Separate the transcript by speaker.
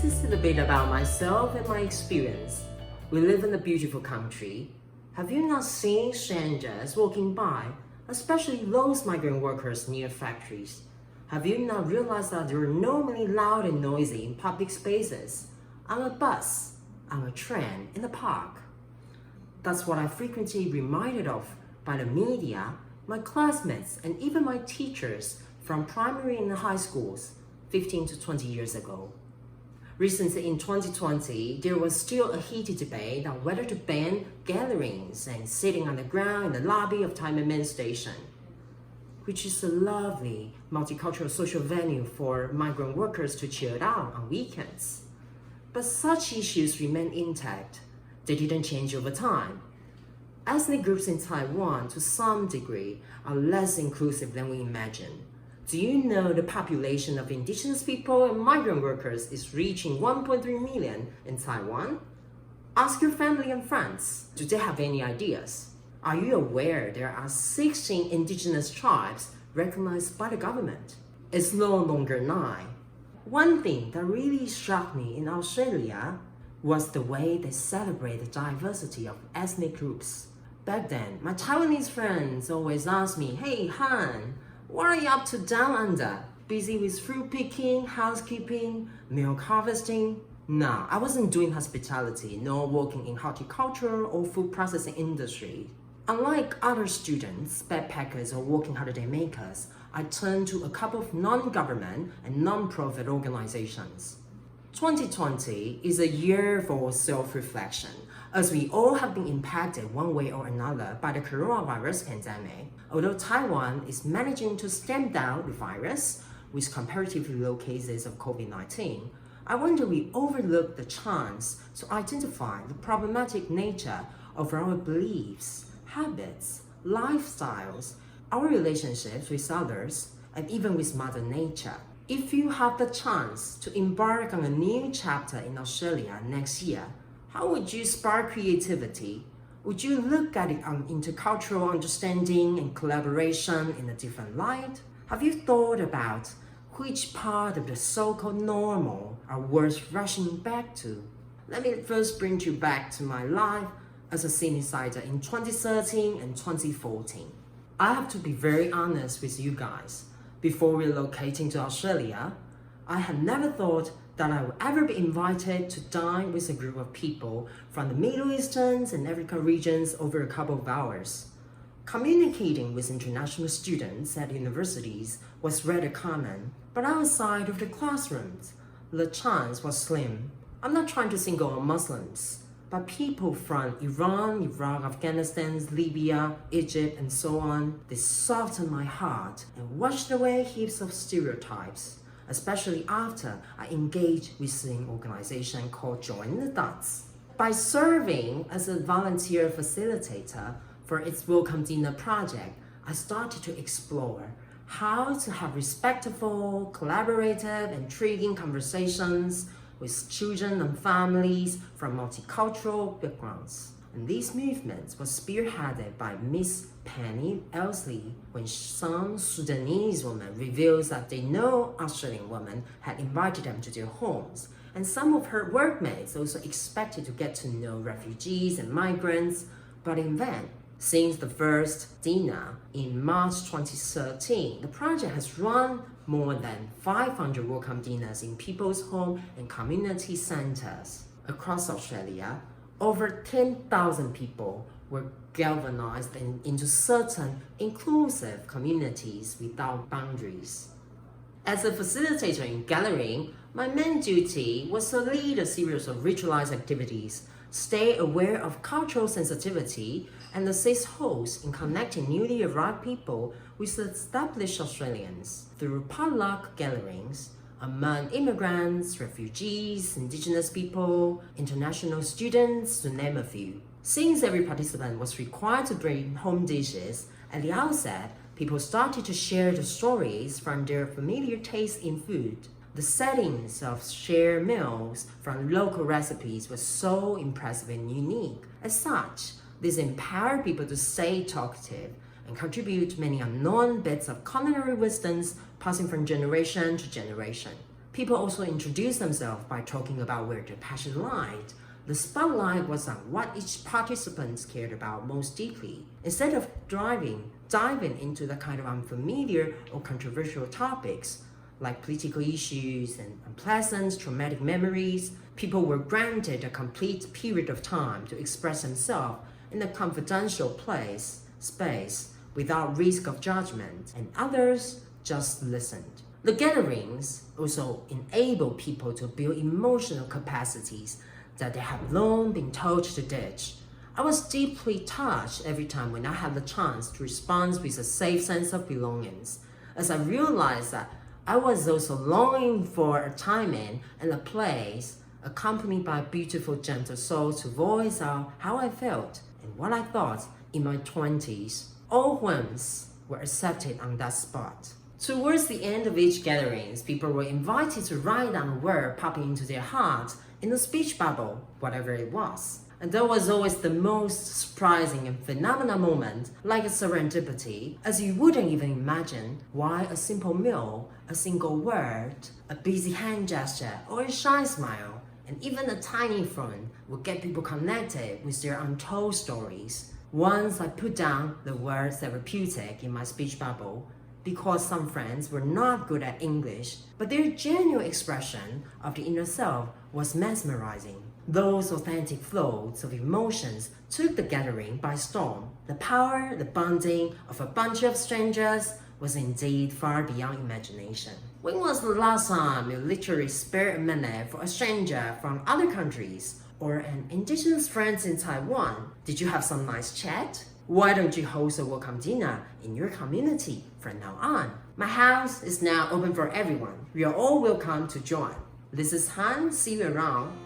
Speaker 1: This is a bit about myself and my experience. We live in a beautiful country. Have you not seen strangers walking by, especially those migrant workers near factories? Have you not realized that they are normally loud and noisy in public spaces, on a bus, on a train, in the park? That's what I frequently reminded of by the media, my classmates, and even my teachers from primary and high schools 15 to 20 years ago. Recently in 2020, there was still a heated debate on whether to ban gatherings and sitting on the ground in the lobby of Tiananmen Station, which is a lovely multicultural social venue for migrant workers to chill out on weekends. But such issues remain intact. They didn't change over time. Ethnic groups in Taiwan, to some degree, are less inclusive than we imagine. Do you know the population of indigenous people and migrant workers is reaching 1.3 million in Taiwan? Ask your family and friends. Do they have any ideas? Are you aware there are 16 indigenous tribes recognized by the government? It's no longer 9. One thing that really struck me in Australia was the way they celebrate the diversity of ethnic groups. Back then, my Taiwanese friends always asked me, "Hey Han, what are you up to down under? Busy with fruit picking, housekeeping, milk harvesting?" No, I wasn't doing hospitality, nor working in horticulture or food processing industry. Unlike other students, backpackers, or working holiday makers, I turned to a couple of non-government and non-profit organizations. 2020 is a year for self-reflection, as we all have been impacted one way or another by the coronavirus pandemic. Although Taiwan is managing to stamp down the virus with comparatively low cases of COVID-19, I wonder we overlook the chance to identify the problematic nature of our beliefs, habits, lifestyles, our relationships with others, and even with Mother Nature. If you have the chance to embark on a new chapter in Australia next year, how would you spark creativity? Would you look at it on intercultural understanding and collaboration in a different light? Have you thought about which part of the so-called normal are worth rushing back to? Let me first bring you back to my life as a Sydney-sider in 2013 and 2014. I have to be very honest with you guys. Before relocating to Australia, I had never thought that I would ever be invited to dine with a group of people from the Middle Eastern and African regions over a couple of hours. Communicating with international students at universities was rather common, but outside of the classrooms, the chance was slim. I'm not trying to single out Muslims, but people from Iran, Iraq, Afghanistan, Libya, Egypt, and so on, they softened my heart and washed away heaps of stereotypes, especially after I engaged with an organization called Join the Dots. By serving as a volunteer facilitator for its Welcome Dinner project, I started to explore how to have respectful, collaborative, intriguing conversations with children and families from multicultural backgrounds. And these movements were spearheaded by Miss Penny Elsley when some Sudanese woman reveals that they know Australian women had invited them to their homes. And some of her workmates also expected to get to know refugees and migrants, but in vain. Since the first dinner in March 2013, the project has run more than 500 welcome dinners in people's home and community centers. Across Australia, over 10,000 people were galvanized into certain inclusive communities without boundaries. As a facilitator in gathering, my main duty was to lead a series of ritualized activities, stay aware of cultural sensitivity, and assist hosts in connecting newly arrived people with established Australians through potluck gatherings among immigrants, refugees, indigenous people, international students, to name a few. Since every participant was required to bring home dishes, at the outset, people started to share the stories from their familiar taste in food. The settings of shared meals from local recipes was so impressive and unique. As such, this empowered people to stay talkative and contribute many unknown bits of culinary wisdoms passing from generation to generation. People also introduced themselves by talking about where their passion lied. The spotlight was on what each participant cared about most deeply. Instead of diving into the kind of unfamiliar or controversial topics, like political issues and unpleasant traumatic memories, people were granted a complete period of time to express themselves in a confidential space, without risk of judgment, and others just listened. The gatherings also enable people to build emotional capacities that they have long been told to ditch. I was deeply touched every time when I had the chance to respond with a safe sense of belonging, as I realized that I was also longing for a timing and a place accompanied by beautiful, gentle souls to voice out how I felt and what I thought in my 20s. All whims were accepted on that spot. Towards the end of each gathering, people were invited to write down a word popping into their heart in a speech bubble, whatever it was. And that was always the most surprising and phenomenal moment, like a serendipity, as you wouldn't even imagine why a simple meal, a single word, a busy hand gesture, or a shy smile, and even a tiny phone would get people connected with their untold stories. Once I put down the word therapeutic in my speech bubble, because some friends were not good at English, but their genuine expression of the inner self was mesmerizing. Those authentic flows of emotions took the gathering by storm. The power, the bonding of a bunch of strangers was indeed far beyond imagination. When was the last time you literally spared a minute for a stranger from other countries or an indigenous friend in Taiwan? Did you have some nice chat? Why don't you host a welcome dinner in your community from now on? My house is now open for everyone. We are all welcome to join. This is Han. See you around.